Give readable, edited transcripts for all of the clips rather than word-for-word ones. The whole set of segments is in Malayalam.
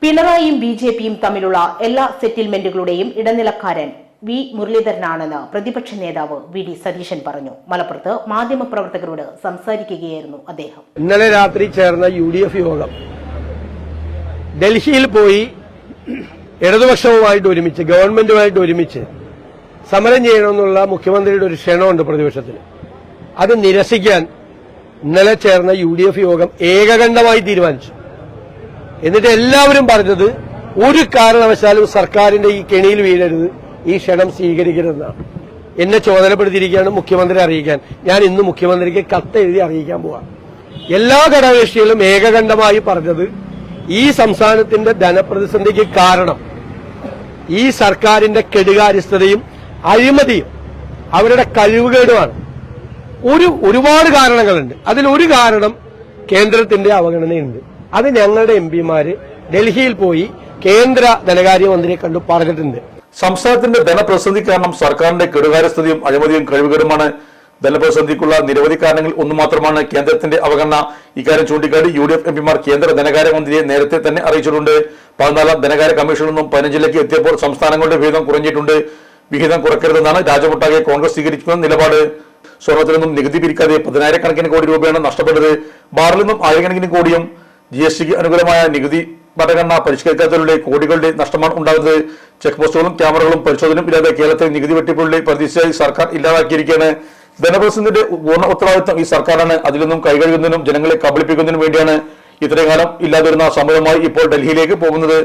പിണറായിയും ബിജെപിയും തമ്മിലുള്ള എല്ലാ സെറ്റിൽമെന്റുകളുടെയും ഇടനിലക്കാരൻ വി മുരളീധരനാണെന്ന് പ്രതിപക്ഷ നേതാവ് വി ഡി സതീശൻ പറഞ്ഞു. മലപ്പുറത്ത് മാധ്യമപ്രവർത്തകരോട് സംസാരിക്കുകയായിരുന്നു അദ്ദേഹം. ഇന്നലെ രാത്രി ചേർന്ന UDF യോഗം ഡൽഹിയിൽ പോയി ഇടതുപക്ഷവുമായിട്ട് ഒരുമിച്ച് ഗവൺമെന്റുമായിട്ട് ഒരുമിച്ച് സമരം ചെയ്യണമെന്നുള്ള മുഖ്യമന്ത്രിയുടെ ഒരു ക്ഷണമുണ്ട് പ്രതിപക്ഷത്തിന്. അത് നിരസിക്കാൻ ഇന്നലെ ചേർന്ന UDF യോഗം ഏകകണ്ഠമായി തീരുമാനിച്ചു. എന്നിട്ട് എല്ലാവരും പറഞ്ഞത് ഒരു കാരണവശാലും സർക്കാരിന്റെ ഈ കെണിയിൽ വീഴരുത്, ഈ ക്ഷണം സ്വീകരിക്കരുതെന്നാണ്. എന്നെ ചുമതലപ്പെടുത്തിയിരിക്കുകയാണ് മുഖ്യമന്ത്രി അറിയിക്കാൻ. ഞാൻ ഇന്ന് മുഖ്യമന്ത്രിക്ക് കത്തെഴുതി അറിയിക്കാൻ പോവാം. എല്ലാ ഘടകകക്ഷികളും ഏകകണ്ഠമായി പറഞ്ഞത് ഈ സംസ്ഥാനത്തിന്റെ ധനപ്രതിസന്ധിക്ക് കാരണം ഈ സർക്കാരിന്റെ കെടുകാര്യസ്ഥതയും അഴിമതിയും അവരുടെ കഴിവുകേടുമാണ്. ഒരുപാട് കാരണങ്ങളുണ്ട്. അതിലൊരു കാരണം കേന്ദ്രത്തിന്റെ അവഗണനയുണ്ട്. അത് ഞങ്ങളുടെ എംപിമാര് ഡൽഹിയിൽ പോയി കേന്ദ്ര ധനകാര്യമന്ത്രിയെ കണ്ടു പറഞ്ഞിട്ടുണ്ട്. സംസ്ഥാനത്തിന്റെ ധനപ്രതിസന്ധി കാരണം സർക്കാരിന്റെ കെടുകാര്യസ്ഥതയും അഴിമതിയും കഴിവുകേടുമാണ്. ധനപ്രതിസന്ധിക്കുള്ള നിരവധി കാരണങ്ങൾ ഒന്നു മാത്രമാണ് കേന്ദ്രത്തിന്റെ അവഗണന. ഇക്കാര്യം ചൂണ്ടിക്കാട്ടി UDF എംപിമാർ കേന്ദ്ര ധനകാര്യമന്ത്രിയെ നേരത്തെ തന്നെ അറിയിച്ചിട്ടുണ്ട്. 14ാം ധനകാര്യ കമ്മീഷനിൽ നിന്നും 15ലേക്ക് എത്തിയപ്പോൾ സംസ്ഥാനങ്ങളുടെ വിഹിതം കുറഞ്ഞിട്ടുണ്ട്. വിഹിതം കുറയ്ക്കരുതെന്നാണ് രാജ്യമൊട്ടാകെ കോൺഗ്രസ് സ്വീകരിക്കുന്ന നിലപാട്. സ്വർണത്തിൽ നിന്നും നികുതി പിരിക്കാതെ 10,000 കോടി രൂപയാണ് നഷ്ടപ്പെട്ടത്. ബാറിൽ നിന്നും 1000 കോടിയും GSTക്ക് അനുകൂലമായ നികുതി ഭരണഘടന പരിഷ്കരിക്കാത്തതിലൂടെ കോടികളുടെ നഷ്ടമാണ് ഉണ്ടാകുന്നത്. ചെക്ക് പോസ്റ്റുകളും ക്യാമറകളും പരിശോധനയും ഇല്ലാതെ കേരളത്തെ നികുതി വെട്ടിപ്പുകളുടെ പ്രതീക്ഷയായി സർക്കാർ ഇല്ലാതാക്കിയിരിക്കുകയാണ്. ധനപ്രതിസന്ധിയുടെ പൂർണ്ണ ഉത്തരവാദിത്വം ഈ സർക്കാരാണ്. അതിൽ നിന്നും കൈകഴുകുന്നതിനും ജനങ്ങളെ കബളിപ്പിക്കുന്നതിനും വേണ്ടിയാണ് ഇത്രയും കാലം ഇല്ലാതിരുന്ന സമരവുമായി ഇപ്പോൾ ഡൽഹിയിലേക്ക് പോകുന്നത്.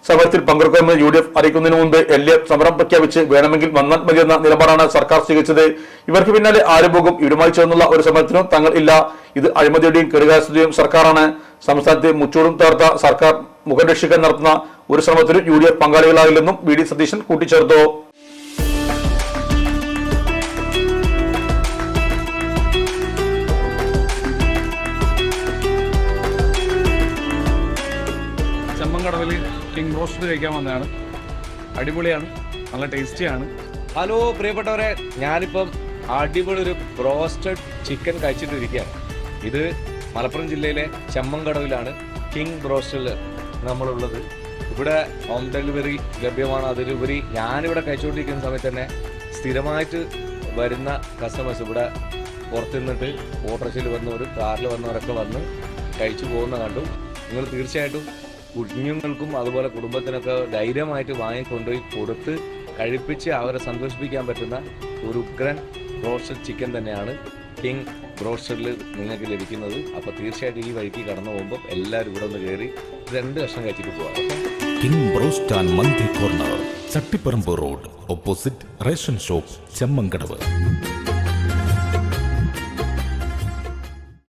സമരത്തിൽ പങ്കെടുക്കുമെന്ന് UDF അറിയിക്കുന്നതിന് മുമ്പ് LF സമരം പ്രഖ്യാപിച്ച് വേണമെങ്കിൽ വന്നാൽ മതിയെന്ന നിലപാടാണ് സർക്കാർ സ്വീകരിച്ചത്. ഇവർക്ക് പിന്നാലെ ആര് പോകും? ഇവരുമായി ചേർന്നുള്ള ഒരു സമരത്തിനും തങ്ങൾ ഇല്ല. ഇത് അഴിമതിയുടെയും കെടുകാര്യസ്ഥതയും സർക്കാരാണ്. സംസ്ഥാനത്തെ മുച്ചൂടും തകർത്ത സർക്കാർ മുഖം രക്ഷിക്കാൻ നടത്തുന്ന ഒരു ശ്രമത്തിലും UDF പങ്കാളികളാകില്ലെന്നും വി ഡി സതീശൻ കൂട്ടിച്ചേർത്തു. ചെമ്മങ്കടവിൽ കിങ് റോസ്റ്റ് കഴിക്കാൻ വന്നതാണ്. അടിപൊളിയാണ്, നല്ല ടേസ്റ്റിയാണ്. ഹലോ പ്രിയപ്പെട്ടവരെ, ഞാനിപ്പം അടിപൊളി ഒരു ബ്രോസ്റ്റഡ് ചിക്കൻ കഴിച്ചിട്ടിരിക്കുകയാണ്. ഇത് മലപ്പുറം ജില്ലയിലെ ചെമ്മങ്കടവിലാണ് കിങ് ബ്രോസ്റ്റഡിൽ നമ്മളുള്ളത്. ഇവിടെ ഹോം ഡെലിവറി ലഭ്യമാണ്. അതിലുപരി ഞാനിവിടെ കഴിച്ചുകൊണ്ടിരിക്കുന്ന സമയത്ത് തന്നെ സ്ഥിരമായിട്ട് വരുന്ന കസ്റ്റമേഴ്സ് ഇവിടെ പുറത്തു നിന്നിട്ട് ഓട്ടോറിക്ഷയിൽ വന്നവർ, കാറിൽ വന്നവരൊക്കെ വന്ന് കഴിച്ചു പോകുന്ന കണ്ടു. നിങ്ങൾ തീർച്ചയായിട്ടും കുഞ്ഞുങ്ങൾക്കും അതുപോലെ കുടുംബത്തിനൊക്കെ ധൈര്യമായിട്ട് വാങ്ങിക്കൊണ്ടുപോയി കൊടുത്ത് കഴിപ്പിച്ച് അവരെ സന്തോഷിപ്പിക്കാൻ പറ്റുന്ന ഒരു ഉഗ്രൻ ബ്രോസ്റ്റഡ് ചിക്കൻ തന്നെയാണ് കിങ് ബ്രോസ്റ്റഡിൽ നിങ്ങൾക്ക് ലഭിക്കുന്നത്. അപ്പോൾ തീർച്ചയായിട്ടും ഈ വഴിക്ക് കടന്നു പോകുമ്പോൾ എല്ലാവരും ഇവിടെ ഒന്ന് കയറി 2 കഷ്ണം കഴിച്ചിട്ട് പോകാം. King broast and mandi corner, Chattiparamba road, opposite ration shop, Chemmankadavu.